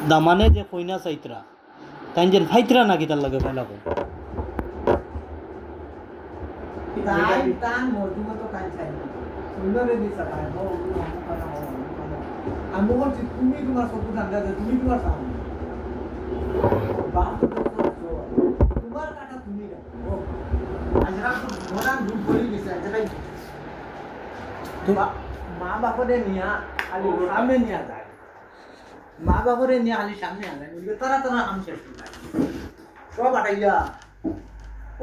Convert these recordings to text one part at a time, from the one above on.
দামানে যে কইনা চাইতরা তাই যে ফাইতরা নাকি তার লগে ফেলা কো তাই তান মজুমতো কাই চাই সুন্দরে দিছা কাই ও আমি বলছি তুমি তোমার সব জানতে তুমি তোমার সামনে বাপ তোমার কাটা তুমি ও আজরা তো ঘোড়া দুধ বলি গেছে আজরাই মা বাপরে নিয়া আলি সামনে নিয়া যায় মা বাপরে নিয়া আলি সামনে আনে তারা তারা আম শেষ করে সব আটাইয়া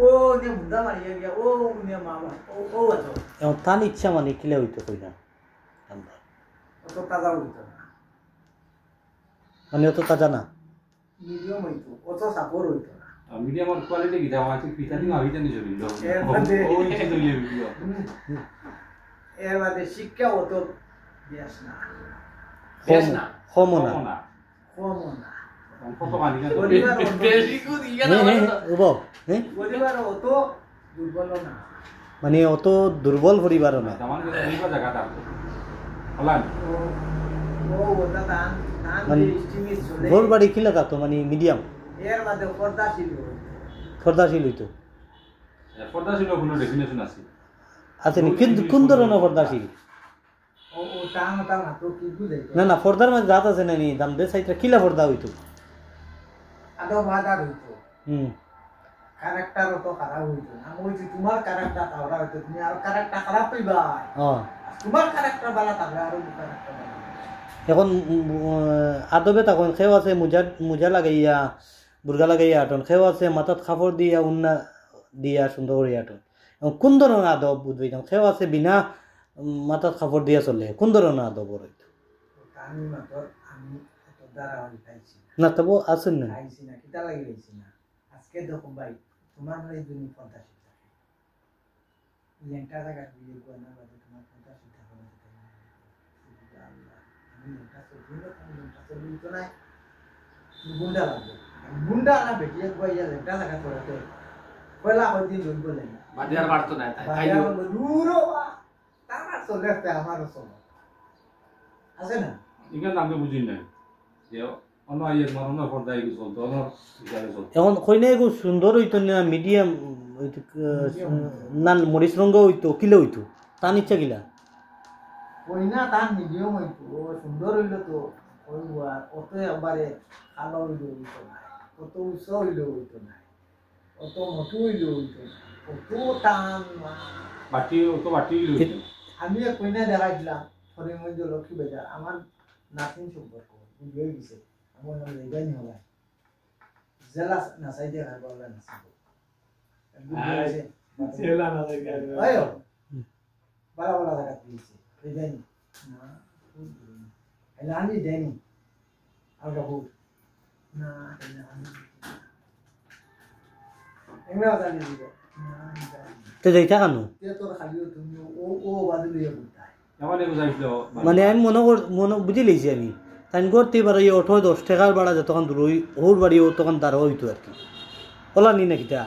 ও নে মুদা মারিয়া গিয়া ও নে মা বাপ ও আছো এখন তার ইচ্ছা মানে কিলে হইতো কইনা আমরা অত তাজা হইতো না মানে অত তাজা না মিডিয়াম হইতো অত সাপোর হইতো না মিডিয়ামের কোয়ালিটি কি দাও আছে পিঠা দিন আইতে নিছো ভিডিও ও ইচ্ছে তো ভিডিও এর মধ্যে শিক্ষা অত বেশ না হমনা কমনা কত পানি না বেশি কো দিয়া না পরিবার অত দুর্বল না মানে অত দুর্বল পরিবার না তামান নিবা জায়গাটা হলান ও ওটা দান দান মানে এস্টিমেট চলে গোল বাড়ি কি লাগা তো মানে মিডিয়াম এর মধ্যে পর্দাশীল হইতো পর্দা ছিল কোনো ডেফিনেশন আছে আছে নি কোন ধরনের পর্দাশীল ও টাং টাং তো কি বুঝাই না না পর্দার মধ্যে জাত আছে না নি দাম দে সাইডটা কিলা পর্দা হইতো আদো বাধা হইতো হুম ক্যারেক্টার তো খারাপ হইতো না বলছি তোমার ক্যারেক্টার খারাপ হইতো তুমি আর ক্যারেক্টার খারাপ হইবা তোমার ক্যারেক্টার ভালো থাকলে আর ক্যারেক্টার ভালো এখন আদবে তখন খেও আছে মুজা লাগাইয়া বুর্গা লাগাইয়া আটন খেও আছে মাথাত কাপড় দিয়া উন্না দিয়া সুন্দর করিয়া আটন কোন ধরনের আদব বুঝবি খেও আছে বিনা মাথাত কাপড় দিয়া চলে কোন ধরনের আদব হইতো আমি মাত্র আমি এত দ্বারা হই পাইছি না তবু আসেন না পাইছি না কিটা লাগি পাইছি না আজকে দেখো ভাই তোমার এই দুনি ফন্টাসি থাকে লেন্টা জায়গা দিয়ে গোনা বাদে তোমার ফন্টাসি থাকে না আমি লেন্টা তো দিলে আমি লেন্টা তো দিতে না গুন্ডা না বেটি এক ভাই লেন্টা জায়গা পড়াতে পয়লা হদিন লই বলেন বাদিয়ার পারতো না তাই দূরও তারা চলে আসতে আমারও চলে আছে না ইগান আমি বুঝি না যে অন্য আইয়ে মারনা পর্দা ইগু চলতো অন্য ইজারে চলতো এখন কইনা এগো সুন্দর হইতো না মিডিয়াম না মরিচ রঙ হইতো কিলো হইতো তার ইচ্ছা কিলা কইনা তার মিডিয়াম হইতো সুন্দর হইলো তো ওইবা অত একবারে কালো হইলো হইতো না অত উচ্চ হইলো হইতো না অত মোটু হইলো হইতো না অত টান বাটি তো বাটি আমি কইনা দেখাইছিলাম ফরিমগঞ্জ লক্ষ্মী বাজার আমার নাতিন সম্পর্ক বুঝিয়ে গেছে আমার নাম রেগানি হলা জেলা নাসাই দিয়ে খাই বলা নাসাই জেলা না লাগে আয়ো বলা বলা জায়গা দিয়েছে রেগানি না এলানি দেনি আলগা হুড না এলানি এমরা জানি দিব না তো যাইতা কেন তে তোর খালি তুমি ও বাদে লইয়া বুঝাই আমার এগু যাইছিল মানে আমি মনে বুঝি লইছি আমি তাই করতে পারে 8-10 টাকার ভাড়া যতক্ষণ দূর ওর বাড়ি ও তখন দাঁড়া হইতো আর কি ওলা নি নাকি তা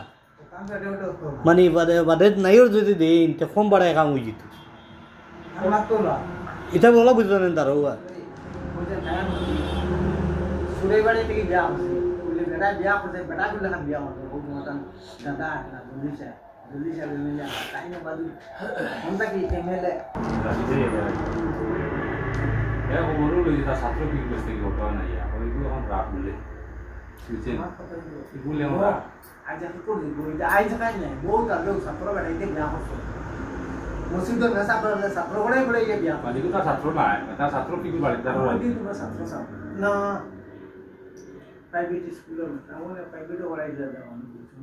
মানে বাদে নাইওর যদি দেন তে কম ভাড়ায় কাম হয়ে যেত আমার তো না এটা বলা বুঝতো না দাঁড়াও আর সুরে বাড়ি থেকে বিয়া হচ্ছে বলে বেটা বিয়া করছে বেটা গুলো না বিয়া হচ্ছে বহুত মতন দাদা না জলদি মিলে তাই না বাদু আমরা কি এমএলএ এ ওরু লই তা ছাত্র কি করতে কি হতো না ইয়া ওইগুলো এখন রাত বলে বুঝছেন এগুলো আমরা আজ কি করে দিব আজ কাজ নাই বহুত আগে ছাত্র বেটা এতে বিয়া করছে মসজিদের মেসা করে ছাত্র বড় গিয়ে বিয়া মানে তো ছাত্র না তা ছাত্র কি কি বাড়ি দাঁড়ানো দিন তোমরা ছাত্র না প্রাইভেট স্কুলে আমরা প্রাইভেটে পড়াই যায় আমি বুঝুন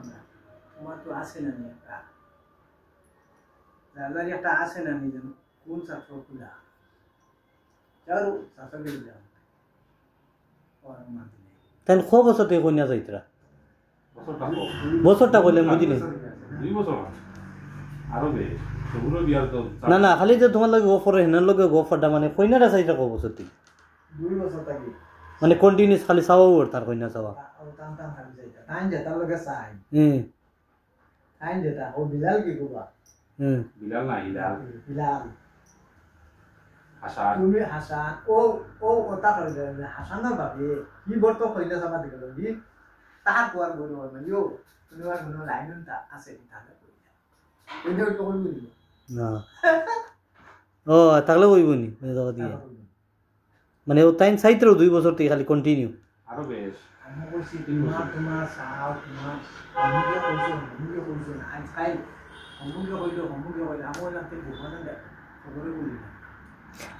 না তোমার তো আসে না একটা দাদারি একটা আসে না নিজের কোন ছাত্র খুলা চারু ছাত্রকে যাও আর মানতে তাই ক বছর থেকে কন্যা যাইতরা বছরটা কইলে বুঝি নাই 2 বছর আরো বে সেগুলো বিয়ার তো না না খালি যে তোমার লাগে অফার হেনার লগে অফারটা মানে কইনাটা চাইতা ক বছর থেকে 2 বছর থাকি মানে কন্টিনিউয়াস খালি চাওয়া ওর তার কইনা চাওয়া টান টান খালি যাইতা টাইম যেটা লগে চাই টাইম যেটা ও বিলাল কি করবা বিলাল না হিলাল বিলাল হাসান তুমি হাসান ও ওটা করে দেবে হাসানের ভাবে কি বর্ত কইলে সবা দিকে দি তাহার কোয়ার বড় মানে ইও তুমি আর কোনো লাইনটা আছে তাহলে কইলা এটা তো কইব দিব না ও তাহলে কইব নি মেজাবা দিয়ে মানে ও টাইম সাইত্র 2 বছর থেকে খালি কন্টিনিউ আরো বেশ আমি কইছি তোমার সাও তোমার অমূল্য কইছো আজ খাই অমূল্য কইলো আমার লাগতে ভগবান দে খবরে বলি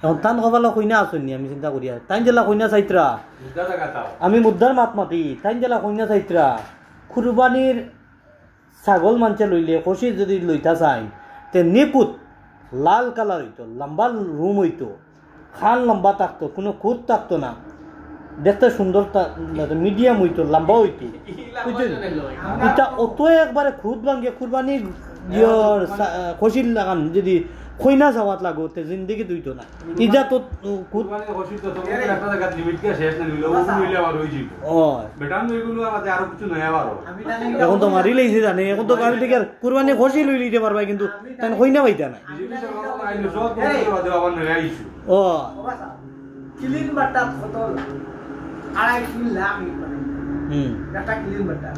এখন টান কবালা কইনা আসুন নি আমি চিন্তা করি টাইম জেলা কইনা চাইত্রা বুঝা জায়গা তাও আমি মুদ্দার মাত মাতি টাইম জেলা কইনা চাইত্রা কুরবানির ছাগল মানছে লইলে খসি যদি লইতা চাই তে নিকুত লাল কালার হইতো লম্বা রুম হইতো খান লম্বা থাকতো কোনো খুদ থাকতো না দেখতে সুন্দর মিডিয়াম হইতো লম্বা হইতো এটা অত একবারে খুদ ভাঙ্গে কুরবানির খসির লাগান যদি খইনা যাওয়াত লাগো তে জিন্দগি দুইতো না ইজা তো খুদ কুরবানি হসি তো তোমার একটা জায়গা লিমিট কে শেষ না নিলো ও নিলে আবার হই যাব ও বেটান এগুলো আমাদের আরো কিছু নয় আবার আমি জানি এখন তো মারি লইছে জানে এখন তো আমি থেকে কুরবানি খসি লই লইতে পারবা কিন্তু তান খইনা পাইতা না বিজেপি সরকার তো আইলো সব তো বাদে আবার নয় আইছো ও বাবা কিলিন বাটা ফতল 2.5 লাখ মানে একটা কিলিন বাটা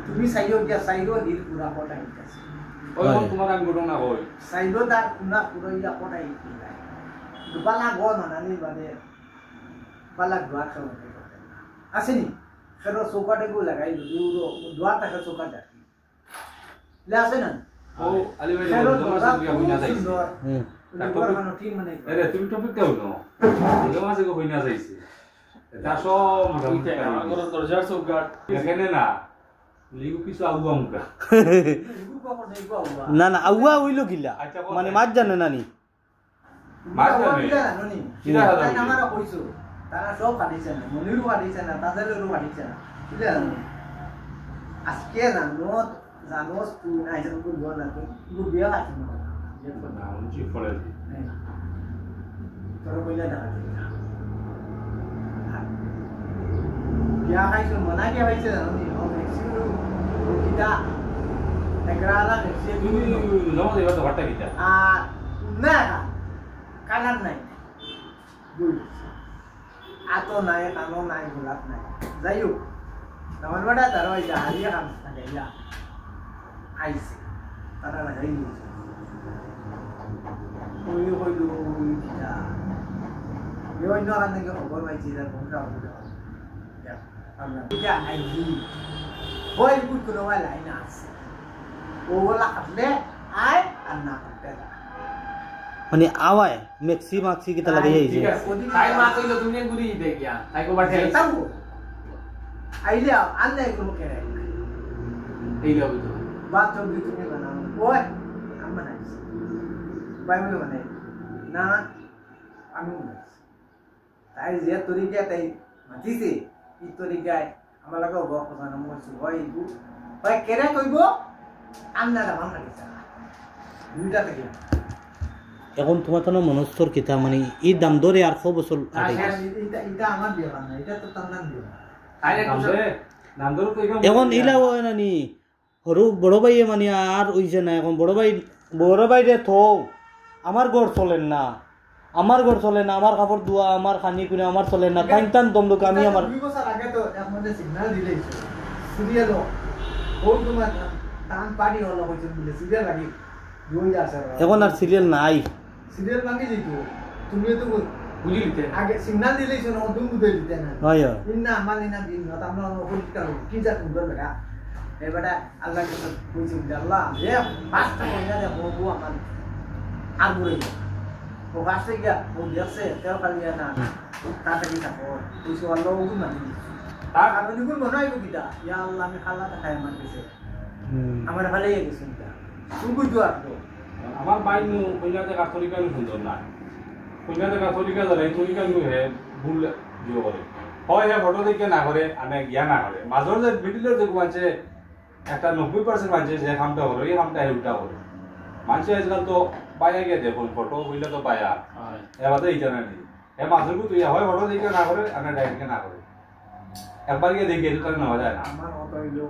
তুমি সাইডো গিয়া সাইডো হিল পুরা পটাই আছে ওই তোমার আমি ঘটনা কই সাইডো দা পুরা পুরা ইয়া পটাই বালা গো না নানি বাদে বালা দোয়া খাওয়া আসেনি খেরো চৌকাটে গো লাগাই দিও দোয়া টাকা চৌকা যাকি লে আসে না ও আলি ভাই খেরো তোমার দোয়া সঙ্গে হইনা যাইছে সুন্দর মানে ঠিক মানে আরে তুমি টপিক দাও না তোমার সঙ্গে হইনা যাইছে এটা সব মোটামুটি আমার দরজার চৌকাট এখানে না লিগু কিছু আগুয়া মুকা না না আউয়া হইলো কিলা মানে মাছ জানে নানি মাছ জানে কিরা দাদা আমারা কইছো তারা সব কাটিছে না মনিরও কাটিছে না তাদেরও কাটিছে না বুঝলে আজকে জানোস তুই না এসে কোন গো না তুই বিয়া আছে না না উনি ফলে তোর কইলা না বিয়া খাইছো মনা কে হইছে না নি ও মেক্সিকো রুকিটা এগ্রালা মেক্সিকো তুমি জমা দেবা তো ঘরটা কিটা না কালার নাই দুই আতো নাই কানো নাই গোলাপ নাই যাই হোক আমার বড়া তারা ওই হারিয়ে খাম থাকে ইয়া আইসে তারা লাগাই দিয়েছে ওই হইল কিটা ওই ন আন থেকে খবর পাইছি তার ফোনটা হলো আমরা কিটা আইজি ওই বুট কোনো লাইন আছে ওগুলা কাটলে আয় আর না কাটলে মানে আওয়ায় মেক্সি মাক্সি কিতা লাগে এই যে তাই মা কইলো তুমি গুরি দে গিয়া তাই কো বাঠে তাও আইলে আনলে কোনো কে এই যাবে তো বাত যদি তুমি বানাও ওই আমরা নাই বাইবেল বানাই না আমি তাই যে তরিকা তাই মাতিছে ই তরিকায় আমার লাগা গপ কথা না মরছে ওই গু ওই কেরে কইব আন্নাটা মান লাগিছে দুইটা থেকে এখন তোমার তো মনস্তর কিতা মানে এই দাম ধরে আর 100 বছর আগে এটা আমার বিয়ে না এটা তো তার নাম বিয়ে আরে নাম ধরো তো এখন ইলা হয় নানি হরু বড় ভাইয়ে মানে আর হইছে না এখন বড় ভাই রে থো আমার ঘর চলেন না আমার কাপড় ধোয়া আমার খানি কুনি আমার চলেন না টাইম দমদক আমি আমার 2 বছর আগে তো আমাদের সিগন্যাল দিলেইছে সিরিয়াল ওই তোমার টান পানি হলো কইছে বলে সিরিয়াল লাগি দুই আছে এখন আর সিরিয়াল নাই সিরিয়াল ভাঙি দিতো তুমি তো বুঝি লিতে আগে সিগন্যাল দিলেইছো না দুই বুঝে দিতে না হয় ইন্না আমালিনা দিন না আমরা পরিষ্কার কি যা সুন্দর লাগা এবারে আল্লাহ কে কইছি আল্লাহ এ পাঁচটা কইনা দে বউ আমার আর বলে ও পাঁচটা গিয়া ও দেখছে তেল কালিয়া না তাতে কি থাকো কইছি আল্লাহ ও গুণ মানি তার আমি গুণ মনে হইব কিটা ইয়া আল্লাহ আমি খালা খায় মান দিছে আমার ভালো গেছে কিটা তুই বুঝো আর তো আমার ভাই নু কইনাতে কাথলিকা নু সুন্দর না কইনাতে কাথলিকা ধরে কইনাতে নু হে ভুল দিও করে হয় হে ফটো দেখে না করে আমি জ্ঞান না করে মাজর যে মিডিলের যে মানছে একটা 90% মানছে যে কামটা করে এই কামটা হে উল্টা করে মানছে আজকাল তো পায়া গিয়ে দেখুন ফটো কইলে তো পায়া এবারে এইটা না নি হে মাজর কো তুই হয় ফটো দেখে না করে আমি ডাইরেক্ট না করে একবার গিয়ে দেখে তো না হয় না আমার অত হইলো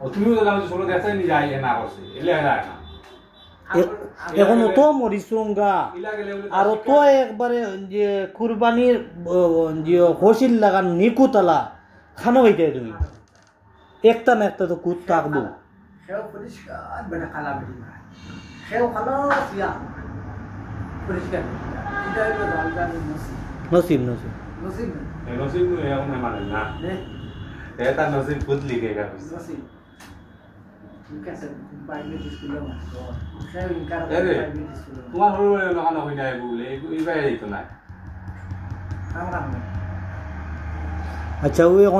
ও তুমিও তো লাগাচ্ছ ছোট দেখাই নি যাই না করছে এলে হয় না এখন তো মরিচুঙ্গা ইলা গেলে বলে আর তো একবারে যে কুরবানির যে হসিল লাগান নিকুতলা খানো হইতে তুমি একটা না একটা তো কুত থাকবো সেও পরিষ্কার বেটা খালা বেটি না সেও খালো সিয়া পরিষ্কার এটা হলো জালদানি নসিব নসিব নসিব নসিব নু এখন মানে না নে এটা নসিব খুদ লিখে গেছে নসিব ঠিক আছে প্রাইভেট স্কুলে মাস্টার সেও ইনকার আরে প্রাইভেট স্কুলে তোমার হলো না হই না বলে এইবারে দিত না আমরা আচ্ছা ওই এখন